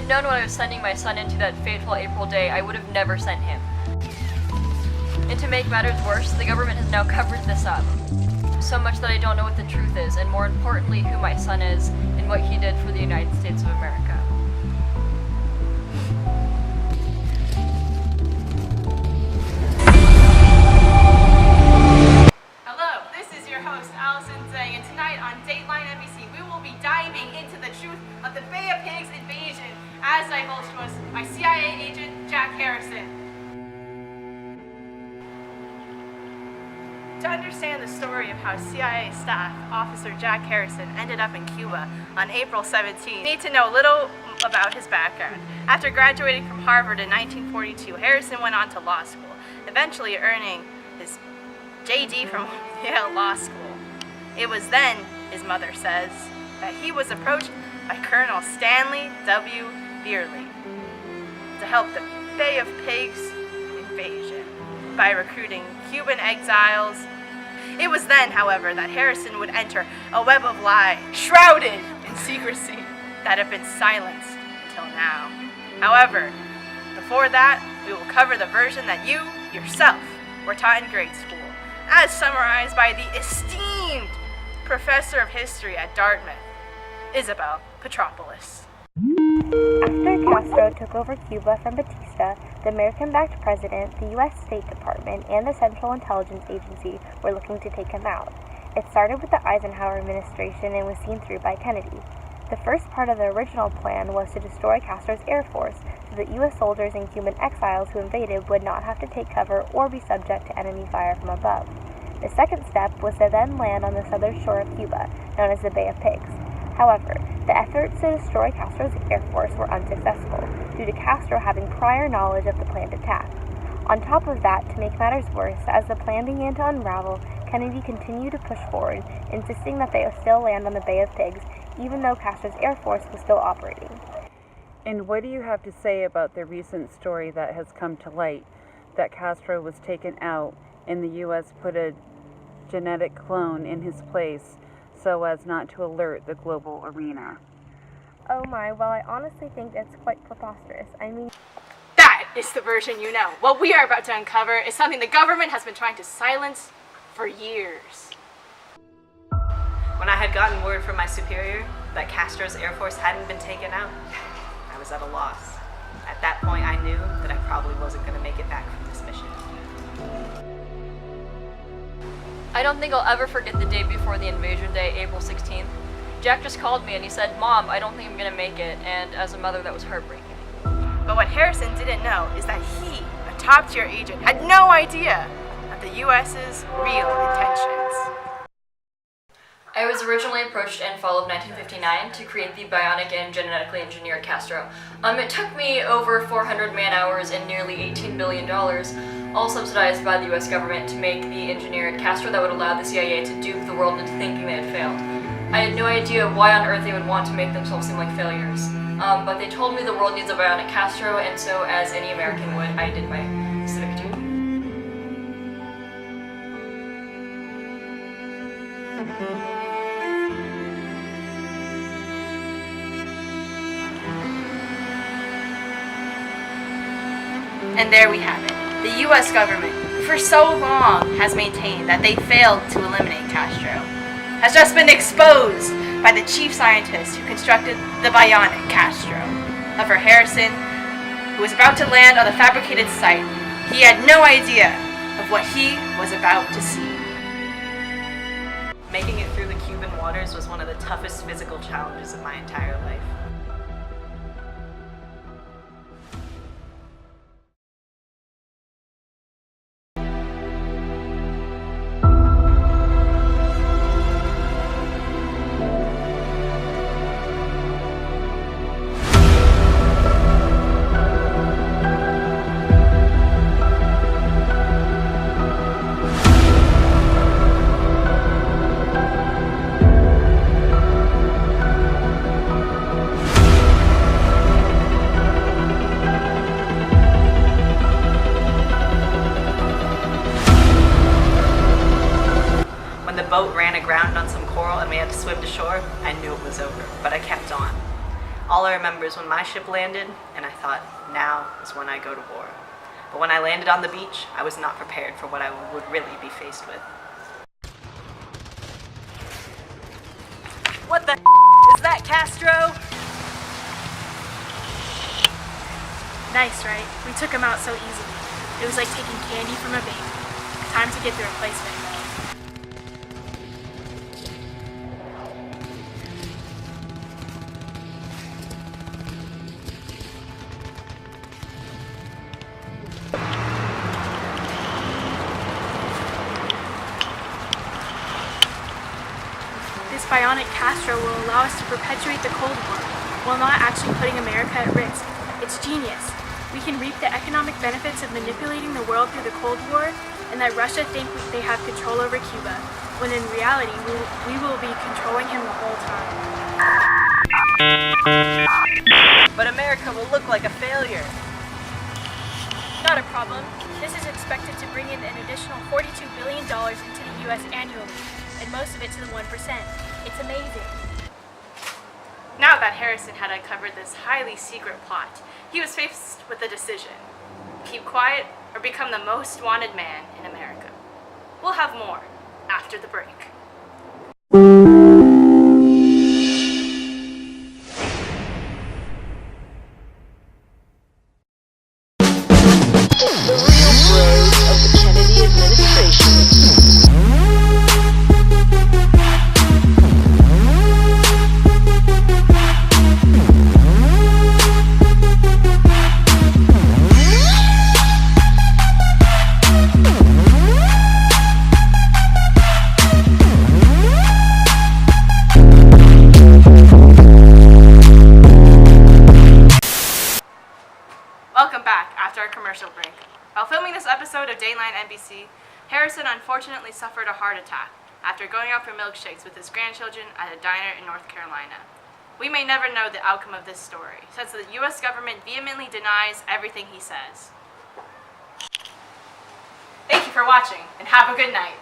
had known what I was sending my son into that fateful April day, I would have never sent him. And to make matters worse, the government has now covered this up. So much that I don't know what the truth is, and more importantly, who my son is and what he did for the United States of America. Hello, this is your host, Allison Zhang, and tonight on Dateline NBC, we will be diving into the truth of the Bay of Pigs invasion, as divulged to us by CIA agent Jack Harrison. To understand the story of how CIA staff officer Jack Harrison ended up in Cuba on April 17, you need to know a little about his background. After graduating from Harvard in 1942, Harrison went on to law school, eventually earning his JD from Yale Law School. It was then, his mother says, that he was approached by Colonel Stanley W. Beerley to help the Bay of Pigs invasion by recruiting Cuban exiles. It was then, however, that Harrison would enter a web of lies, shrouded in secrecy, that have been silenced until now. However, before that, we will cover the version that you, yourself, were taught in grade school, as summarized by the esteemed professor of history at Dartmouth, Isabel Petropoulos. After Castro took over Cuba from Batista, the American-backed president, the U.S. State Department, and the Central Intelligence Agency were looking to take him out. It started with the Eisenhower administration and was seen through by Kennedy. The first part of the original plan was to destroy Castro's Air Force so that U.S. soldiers and Cuban exiles who invaded would not have to take cover or be subject to enemy fire from above. The second step was to then land on the southern shore of Cuba, known as the Bay of Pigs. However, the efforts to destroy Castro's Air Force were unsuccessful, due to Castro having prior knowledge of the planned attack. On top of that, to make matters worse, as the plan began to unravel, Kennedy continued to push forward, insisting that they still land on the Bay of Pigs, even though Castro's Air Force was still operating. And what do you have to say about the recent story that has come to light, that Castro was taken out and the U.S. put a genetic clone in his place so as not to alert the global arena? Oh my, well, I honestly think it's quite preposterous. I mean, That is the version you know. What we are about to uncover is something the government has been trying to silence for years. When I had gotten word from my superior that Castro's Air Force hadn't been taken out, I was at a loss. At that point, I knew that I probably wasn't going to make it back from this mission. I don't think I'll ever forget the day before the invasion day, April 16th. Jack just called me and he said, "Mom, I don't think I'm gonna make it," and as a mother, that was heartbreaking. But what Harrison didn't know is that he, a top-tier agent, had no idea of the U.S.'s real intentions. I was originally approached in fall of 1959 to create the bionic and genetically engineered Castro. It took me over 400 man-hours and nearly $18 billion, all subsidized by the US government, to make the engineered Castro that would allow the CIA to dupe the world into thinking they had failed. I had no idea why on earth they would want to make themselves seem like failures. But they told me the world needs a bionic Castro, and so, as any American would, I did my civic duty. And there we have it. The U.S. government, for so long, has maintained that they failed to eliminate Castro, has just been exposed by the chief scientist who constructed the bionic Castro. But for Harrison, who was about to land on the fabricated site, he had no idea of what he was about to see. Making it through the Cuban waters was one of the toughest physical challenges of my entire life. boat ran aground on some coral and we had to swim to shore, I knew it was over, but I kept on. All I remember is when my ship landed, and I thought, now is when I go to war. But when I landed on the beach, I was not prepared for what I would really be faced with. What the is that, Castro? Nice, right? We took him out so easily. It was like taking candy from a baby. Time to get the replacement. This bionic Castro will allow us to perpetuate the Cold War while not actually putting America at risk. It's genius. We can reap the economic benefits of manipulating the world through the Cold War and let Russia think they have control over Cuba, when in reality we will be controlling him the whole time. But America will look like a failure. Not a problem. This is expected to bring in an additional $42 billion into the U.S. annually, and most of it to the 1%. It's amazing. Now that Harrison had uncovered this highly secret plot, he was faced with a decision. Keep quiet or become the most wanted man in America. We'll have more after the break. The real bros of the Kennedy administration. Welcome back after our commercial break. While filming this episode of Dateline NBC, Harrison unfortunately suffered a heart attack after going out for milkshakes with his grandchildren at a diner in North Carolina. We may never know the outcome of this story, since the U.S. government vehemently denies everything he says. Thank you for watching, and have a good night.